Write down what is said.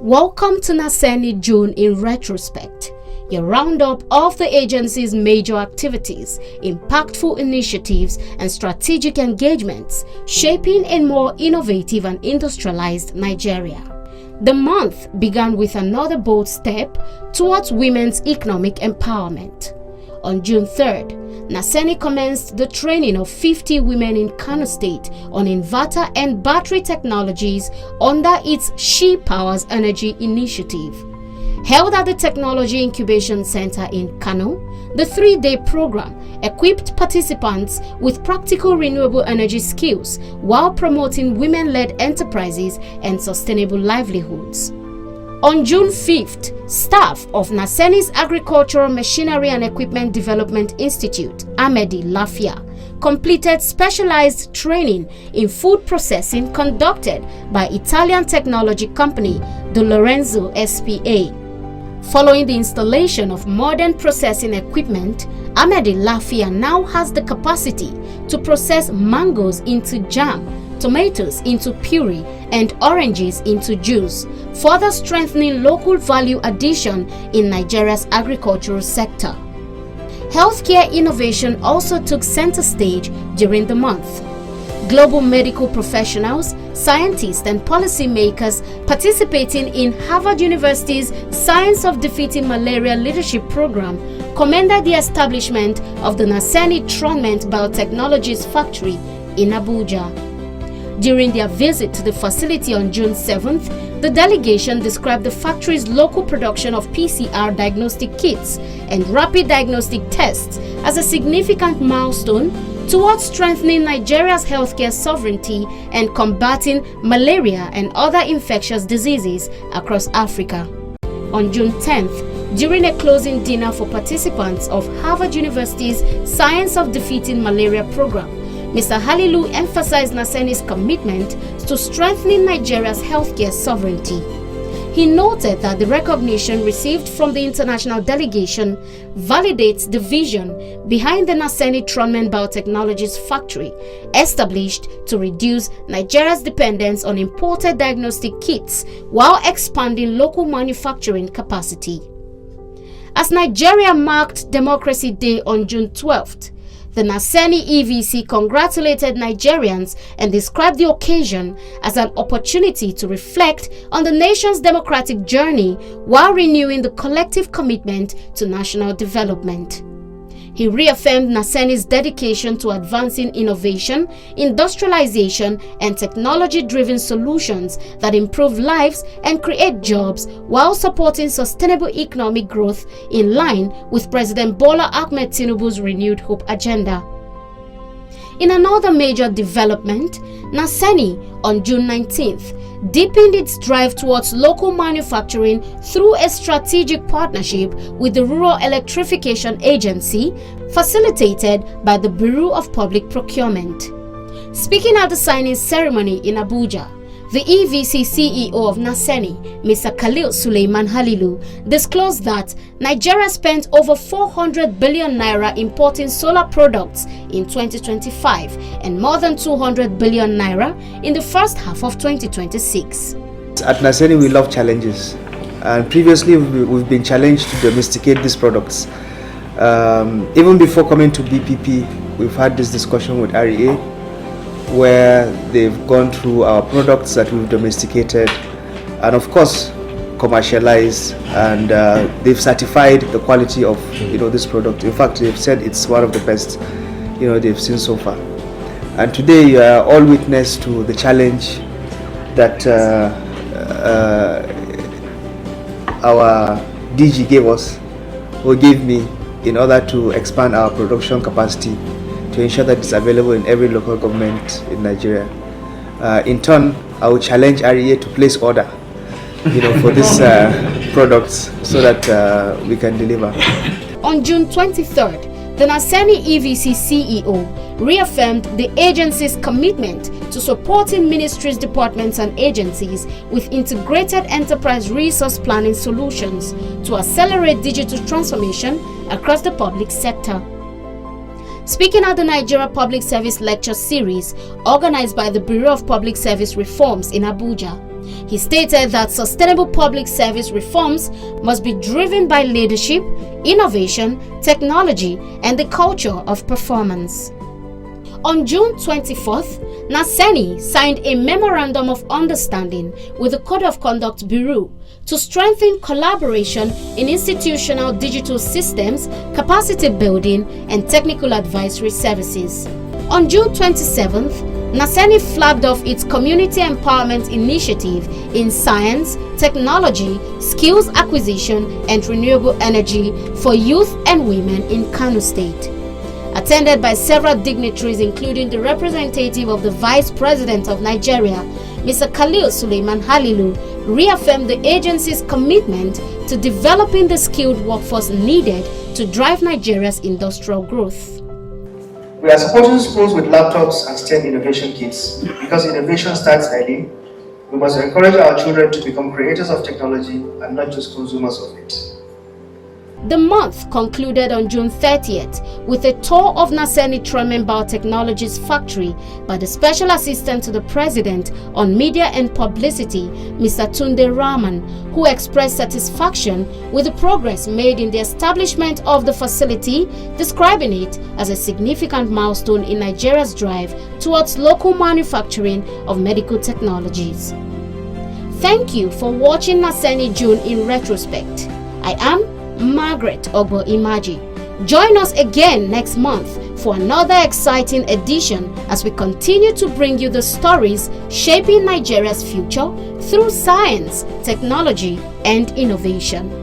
Welcome to NASENI June in Retrospect, your roundup of the agency's major activities, impactful initiatives, and strategic engagements shaping a more innovative and industrialized Nigeria. The month began with another bold step towards women's economic empowerment. On June 3rd, NASENI commenced the training of 50 women in Kano State on inverter and battery technologies under its She Powers Energy initiative. Held at the Technology Incubation Center in Kano, the 3-day program equipped participants with practical renewable energy skills while promoting women-led enterprises and sustainable livelihoods. On June 5th, staff of NASENI's Agricultural Machinery and Equipment Development Institute, Amedi Lafia, completed specialized training in food processing conducted by Italian technology company De Lorenzo SPA. Following the installation of modern processing equipment, Amedi Lafia now has the capacity to process mangoes into jam, tomatoes into puree, and oranges into juice, further strengthening local value addition in Nigeria's agricultural sector. Healthcare innovation also took center stage during the month. Global medical professionals, scientists, and policymakers participating in Harvard University's Science of Defeating Malaria Leadership Program commended the establishment of the NASENI Tronment Biotechnologies Factory in Abuja. During their visit to the facility on June 7th, the delegation described the factory's local production of PCR diagnostic kits and rapid diagnostic tests as a significant milestone towards strengthening Nigeria's healthcare sovereignty and combating malaria and other infectious diseases across Africa. On June 10th, during a closing dinner for participants of Harvard University's Science of Defeating Malaria program, Mr. Halilu emphasized NASENI's commitment to strengthening Nigeria's healthcare sovereignty. He noted that the recognition received from the international delegation validates the vision behind the NASENI Tronment Biotechnologies Factory, established to reduce Nigeria's dependence on imported diagnostic kits while expanding local manufacturing capacity. As Nigeria marked Democracy Day on June 12th, the NASENI EVC congratulated Nigerians and described the occasion as an opportunity to reflect on the nation's democratic journey while renewing the collective commitment to national development. He reaffirmed NASENI's dedication to advancing innovation, industrialization, and technology-driven solutions that improve lives and create jobs while supporting sustainable economic growth in line with President Bola Ahmed Tinubu's renewed hope agenda. In another major development, NASENI on June 19th deepened its drive towards local manufacturing through a strategic partnership with the Rural Electrification Agency, facilitated by the Bureau of Public Procurement. Speaking at the signing ceremony in Abuja, the EVC CEO of NASENI, Mr. Khalil Suleiman Halilu, disclosed that Nigeria spent over 400 billion naira importing solar products in 2025 and more than 200 billion naira in the first half of 2026. At NASENI, we love challenges, and previously we've been challenged to domesticate these products. Even before coming to BPP, we've had this discussion with REA, where they've gone through our products that we've domesticated and of course commercialized, and they've certified the quality of this product. In fact, they've said it's one of the best they've seen so far. And today you are all witness to the challenge that our DG gave us, or gave me, in order to expand our production capacity to ensure that it's available in every local government in Nigeria. In turn, I will challenge REA to place order, for these products so that we can deliver. On June 23rd, the NASENI EVC CEO reaffirmed the agency's commitment to supporting ministries, departments, and agencies with integrated enterprise resource planning solutions to accelerate digital transformation across the public sector. Speaking at the Nigeria Public Service Lecture Series organized by the Bureau of Public Service Reforms in Abuja, he stated that sustainable public service reforms must be driven by leadership, innovation, technology, and the culture of performance. On June 24th, NASENI signed a Memorandum of Understanding with the Code of Conduct Bureau to strengthen collaboration in institutional digital systems, capacity building, and technical advisory services. On June 27th, NASENI flagged off its Community Empowerment Initiative in Science, Technology, Skills Acquisition, and Renewable Energy for Youth and Women in Kano State. Attended by several dignitaries including the representative of the Vice President of Nigeria, Mr. Khalil Suleiman Halilu, reaffirmed the agency's commitment to developing the skilled workforce needed to drive Nigeria's industrial growth. We are supporting schools with laptops and STEM innovation kits because innovation starts early. We must encourage our children to become creators of technology and not just consumers of it. The month concluded on June 30th with a tour of NASENI Tremen Biotechnologies factory by the Special Assistant to the President on Media and Publicity, Mr. Tunde Rahman, who expressed satisfaction with the progress made in the establishment of the facility, describing it as a significant milestone in Nigeria's drive towards local manufacturing of medical technologies. Thank you for watching NASENI June in Retrospect. I am Margaret Ogbo Imaji. Join us again next month for another exciting edition as we continue to bring you the stories shaping Nigeria's future through science, technology, and innovation.